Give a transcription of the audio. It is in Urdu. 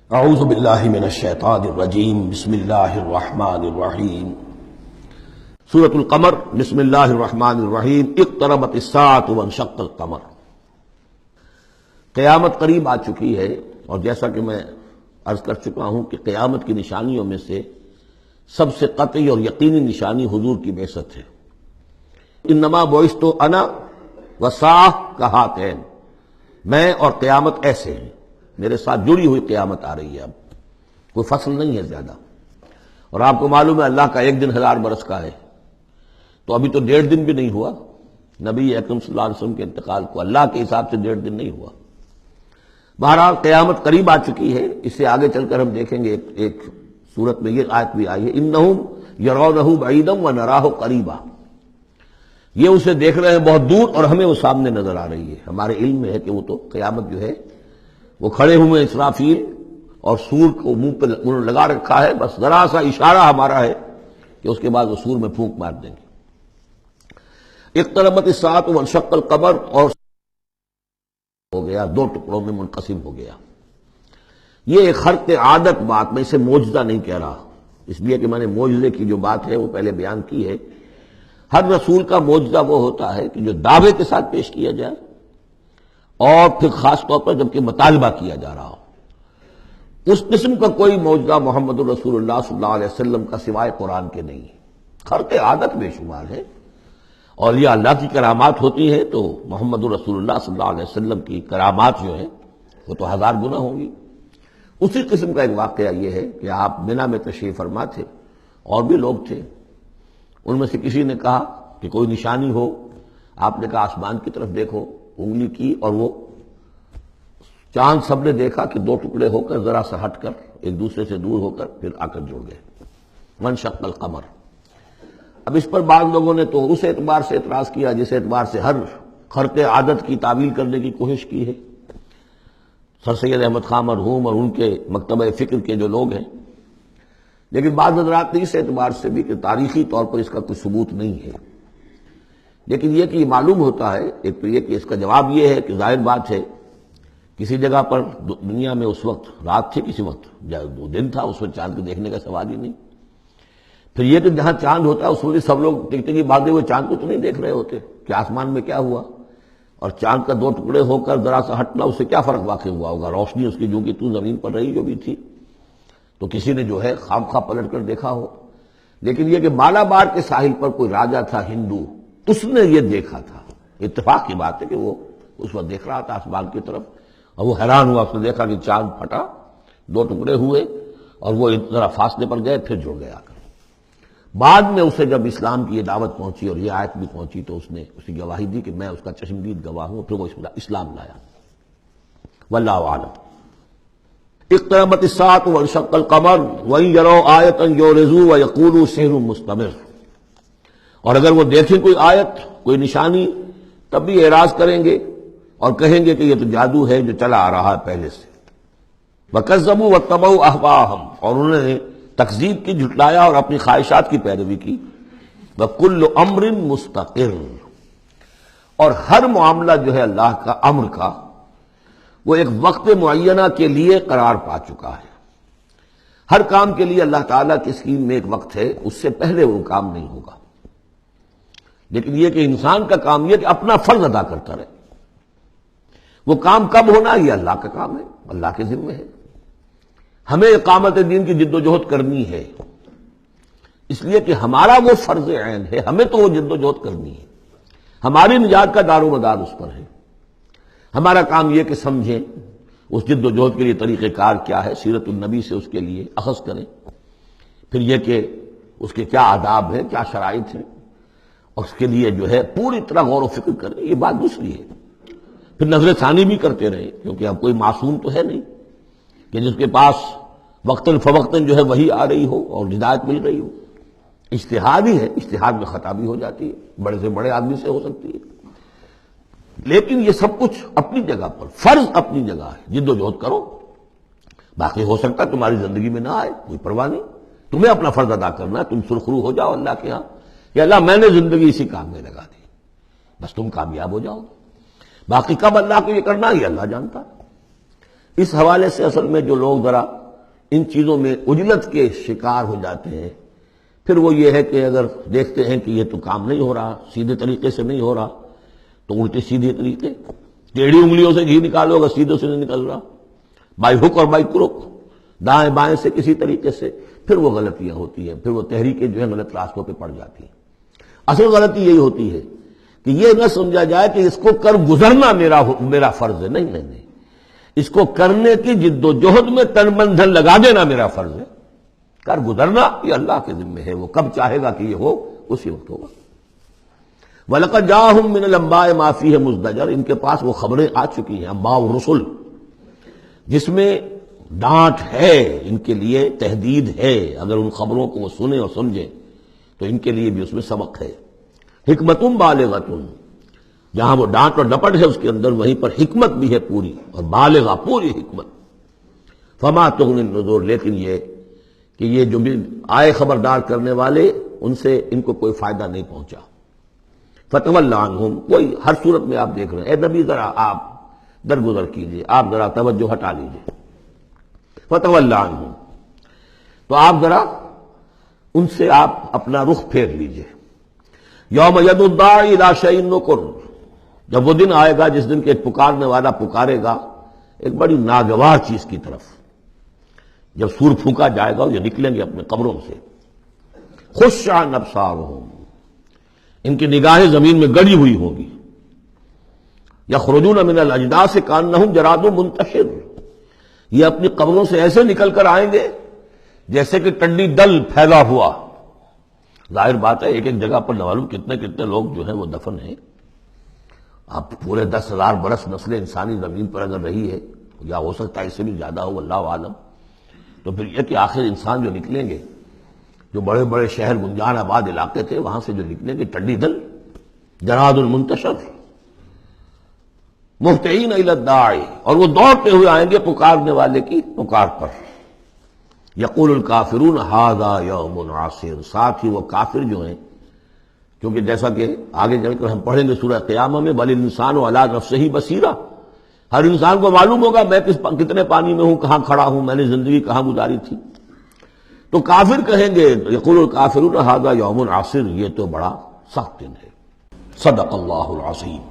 اعوذ باللہ من الشیطان الرجیم بسم اللہ الرحمن الرحیم سورۃ القمر بسم اللہ الرحمن الرحیم اقتربت الساعۃ وانشق القمر۔ قیامت قریب آ چکی ہے، اور جیسا کہ میں عرض کر چکا ہوں کہ قیامت کی نشانیوں میں سے سب سے قطعی اور یقینی نشانی حضور کی بعثت ہے۔ انما بعثت انا والساعۃ کہاتین، میں اور قیامت ایسے ہیں، میرے ساتھ جڑی ہوئی قیامت آ رہی ہے، اب کوئی فصل نہیں ہے زیادہ۔ اور آپ کو معلوم ہے اللہ کا ایک دن 1000 برس کا ہے، تو ابھی تو 1.5 دن بھی نہیں ہوا نبی اکرم صلی اللہ علیہ وسلم کے انتقال کو، اللہ کے حساب سے 1.5 دن نہیں ہوا۔ بہرحال قیامت قریب آ چکی ہے۔ اس سے آگے چل کر ہم دیکھیں گے ایک صورت میں یہ آیت بھی آئی ہے، انہم یرونہ بعیدا ونراہ قریبا، یہ اسے دیکھ رہے ہیں بہت دور اور ہمیں وہ سامنے نظر آ رہی ہے۔ ہمارے علم میں ہے کہ وہ تو قیامت جو ہے وہ کھڑے ہوئے اسرافیل اور سور کو منہ پہ انہوں نے لگا رکھا ہے، بس ذرا سا اشارہ ہمارا ہے کہ اس کے بعد وہ سور میں پھونک مار دیں گے۔ اقتربت الساعۃ وانشق القمر، اور ہو گیا، 2 ٹکڑوں میں منقسم ہو گیا۔ یہ ایک خرق عادت بات، میں اسے معجزہ نہیں کہہ رہا، اس لیے کہ میں نے معجزے کی جو بات ہے وہ پہلے بیان کی ہے۔ ہر رسول کا معجزہ وہ ہوتا ہے کہ جو دعوے کے ساتھ پیش کیا جائے، اور پھر خاص طور پر جبکہ مطالبہ کیا جا رہا ہو۔ اس قسم کا کوئی معجزہ محمد الرسول اللہ صلی اللہ علیہ وسلم کا سوائے قرآن کے نہیں ہے۔ خرق عادت بے شمار ہے، اولیاء اللہ کی کرامات ہوتی ہیں تو محمد الرسول اللہ صلی اللہ علیہ وسلم کی کرامات جو ہیں وہ تو 1000 گنا ہوں گی۔ اسی قسم کا ایک واقعہ یہ ہے کہ آپ منا میں تشریف فرما تھے، اور بھی لوگ تھے، ان میں سے کسی نے کہا کہ کوئی نشانی ہو، آپ نے کہا آسمان کی طرف دیکھو، انگلی کی اور وہ چاند سب نے دیکھا کہ 2 ٹکڑے ہو کر ذرا سا ہٹ کر ایک دوسرے سے دور ہو کر پھر آ کر جڑ گئے۔ وانشق القمر۔ اب اس پر بعض لوگوں نے تو اس اعتبار سے اعتراض کیا جس اعتبار سے ہر خرق عادت کی تعویل کرنے کی کوشش کی ہے، سر سید احمد خان مرحوم اور ان کے مکتبہ فکر کے جو لوگ ہیں۔ لیکن بعض حضرات نے اس اعتبار سے بھی کہ تاریخی طور پر اس کا کوئی ثبوت نہیں ہے، لیکن یہ کہ یہ معلوم ہوتا ہے، ایک تو یہ کہ اس کا جواب یہ ہے کہ ظاہر بات ہے کسی جگہ پر دنیا میں اس وقت رات تھی، کسی وقت وہ دن تھا، اس وقت چاند کو دیکھنے کا سوال ہی نہیں۔ پھر یہ کہ جہاں چاند ہوتا ہے اس وقت سب لوگ ٹکٹکی باندھے ہوئے چاند کو تو نہیں دیکھ رہے ہوتے کہ آسمان میں کیا ہوا، اور چاند کا 2 ٹکڑے ہو کر ذرا سا ہٹنا، اس سے کیا فرق واقع ہوا ہوگا؟ روشنی اس کی جو کہ تو زمین پر رہی جو بھی تھی، تو کسی نے جو ہے خام خواہ پلٹ کر دیکھا ہو۔ لیکن یہ کہ مالابار کے ساحل پر کوئی راجا تھا ہندو، اس نے یہ دیکھا تھا۔ اتفاق کی بات ہے کہ وہ اس وقت دیکھ رہا تھا آسمان کی طرف، اور وہ حیران ہوا، اس نے دیکھا کہ چاند پھٹا، 2 ٹکڑے ہوئے، اور وہ ذرا فاصلے پر گئے، پھر جڑ گیا۔ بعد میں اسے جب اسلام کی یہ دعوت پہنچی اور یہ آیت بھی پہنچی تو اس نے اسی گواہی دی کہ میں اس کا چشمدید گواہ ہوں، پھر وہ اسلام لایا۔ واللہ اعلم۔ اقتربت الساعۃ وانشق القمر وان یروا آیۃ یعرضوا ویقولوا سحر مستمر، اور اگر وہ دیکھیں کوئی آیت، کوئی نشانی، تب بھی اعراض کریں گے اور کہیں گے کہ یہ تو جادو ہے جو چلا آ رہا ہے پہلے سے۔ وَكَذَّبُوا وَاتَّبَعُوا أَهْوَاءَهُمْ، اور انہوں نے تکذیب کی، جھٹلایا اور اپنی خواہشات کی پیروی کی۔ وَكُلُّ أَمْرٍ مُسْتَقِرٌ، اور ہر معاملہ جو ہے اللہ کا امر کا وہ ایک وقت معینہ کے لیے قرار پا چکا ہے۔ ہر کام کے لیے اللہ تعالیٰ کی اسکیم میں ایک وقت ہے، اس سے پہلے وہ کام نہیں ہوگا۔ لیکن یہ کہ انسان کا کام یہ کہ اپنا فرض ادا کرتا رہے، وہ کام کب ہونا یہ اللہ کا کام ہے، اللہ کے ذمہ ہے۔ ہمیں اقامت دین کی جد و جہد کرنی ہے، اس لیے کہ ہمارا وہ فرض عین ہے، ہمیں تو وہ جد و جہد کرنی ہے، ہماری نجات کا دار و مدار اس پر ہے۔ ہمارا کام یہ کہ سمجھیں اس جد و جہد کے لیے طریقہ کار کیا ہے، سیرت النبی سے اس کے لیے اخذ کریں، پھر یہ کہ اس کے کیا آداب ہیں، کیا شرائط ہیں، اور اس کے لیے جو ہے پوری طرح غور و فکر کریں، یہ بات دوسری ہے۔ پھر نظر ثانی بھی کرتے رہے، کیونکہ اب کوئی معصوم تو ہے نہیں کہ جس کے پاس وقتاً فوقتاً جو ہے وہی آ رہی ہو اور ہدایت مل رہی ہو۔ اجتہاد ہی ہے، اجتہاد میں خطا بھی ہو جاتی ہے، بڑے سے بڑے آدمی سے ہو سکتی ہے، لیکن یہ سب کچھ اپنی جگہ پر، فرض اپنی جگہ ہے، جد و جہد کرو۔ باقی ہو سکتا ہے تمہاری زندگی میں نہ آئے، کوئی پرواہ نہیں، تمہیں اپنا فرض ادا کرنا ہے، تم سرخرو ہو جاؤ اللہ کے ہاں کہ اللہ میں نے زندگی اسی کام میں لگا دی، بس تم کامیاب ہو جاؤ۔ باقی کب اللہ کو یہ کرنا یہ اللہ جانتا ہے۔ اس حوالے سے اصل میں جو لوگ ذرا ان چیزوں میں عجلت کے شکار ہو جاتے ہیں، پھر وہ یہ ہے کہ اگر دیکھتے ہیں کہ یہ تو کام نہیں ہو رہا، سیدھے طریقے سے نہیں ہو رہا، تو الٹے سیدھے طریقے، ٹیڑھی انگلیوں سے گھی نکالو گا، سیدھوں سے نہیں نکل رہا، بائی ہک اور بائی کروک، دائیں بائیں سے کسی طریقے سے، پھر وہ غلطیاں ہوتی ہیں، پھر وہ تحریکیں جو ہیں غلط راستوں پہ پڑ جاتی ہیں۔ اصل غلطی یہی ہوتی ہے کہ یہ نہ سمجھا جائے کہ اس کو کر گزرنا میرا فرض ہے، نہیں نہیں نہیں، اس کو کرنے کی جد و جہد میں تن من دھن لگا دینا میرا فرض ہے، کر گزرنا یہ اللہ کے ذمہ ہے، وہ کب چاہے گا کہ یہ ہو اسی وقت ہوگا۔ وَلَقَدْ جَاءَهُم مِّنَ الْأَنبَاءِ مَا فِيهِ مُزْدَجَرٌ، ان کے پاس وہ خبریں آ چکی ہیں، انباء الرسل، جس میں ڈانٹ ہے، ان کے لیے تہدید ہے، اگر ان خبروں کو وہ سنیں اور سمجھیں تو ان کے لیے بھی اس میں سبق ہے۔ حکمتٌ بالغۃ، جہاں وہ ڈانٹ اور ڈپٹ ہے اس کے اندر، وہیں پر حکمت بھی ہے پوری، اور بالغہ پوری حکمت۔ فما تغنی النذور، لیکن یہ کہ یہ جو بھی آئے خبردار کرنے والے، ان سے ان کو کوئی فائدہ نہیں پہنچا۔ فتول عنہم، کوئی ہر صورت میں آپ دیکھ رہے ہیں، اے نبی ذرا آپ درگزر کیجئے، آپ ذرا توجہ ہٹا لیجئے۔ فتول عنہم، تو آپ ذرا ان سے آپ اپنا رخ پھیر لیجئے۔ یوم یدعو الداعی الی شیء نکر، جب وہ دن آئے گا جس دن کے ایک پکارنے والا پکارے گا ایک بڑی ناگوار چیز کی طرف، جب سور پھونکا جائے گا یہ نکلیں گے اپنے قبروں سے۔ خش عن ابصارہم، ان کی نگاہیں زمین میں گڑی ہوئی ہوں گی۔ یخرجون من الاجداث کانہم جراد منتشر، یہ اپنی قبروں سے ایسے نکل کر آئیں گے جیسے کہ ٹڈی دل پھیلا ہوا۔ ظاہر بات ہے ایک ایک جگہ پر نہ معلوم کتنے کتنے لوگ جو ہیں وہ دفن ہیں۔ اب پورے 10,000 برس نسل انسانی زمین پر اگر رہی ہے، یا ہو سکتا ہے اس سے بھی زیادہ ہو، اللہ عالم، تو پھر یہ کہ آخر انسان جو نکلیں گے، جو بڑے بڑے شہر گنجان آباد علاقے تھے وہاں سے جو نکلیں گے ٹڈی دل، جراد المنتشر، مہطعین الی الداعی، اور وہ دوڑتے ہوئے آئیں گے پکارنے والے کی پکار پر۔ یقول الکافرون ھذا یوم عسیر، ساتھ ہی وہ کافر جو ہیں، کیونکہ جیسا کہ آگے چل کر ہم پڑھیں گے سورہ قیامہ میں، بل الانسان علی نفسہ بصیرہ، ہر انسان کو معلوم ہوگا میں کتنے پانی میں ہوں، کہاں کھڑا ہوں، میں نے زندگی کہاں گزاری تھی۔ تو کافر کہیں گے، یقول الکافرون ھذا یوم عسیر، یہ تو بڑا سخت دن ہے۔ صدق اللہ العظیم۔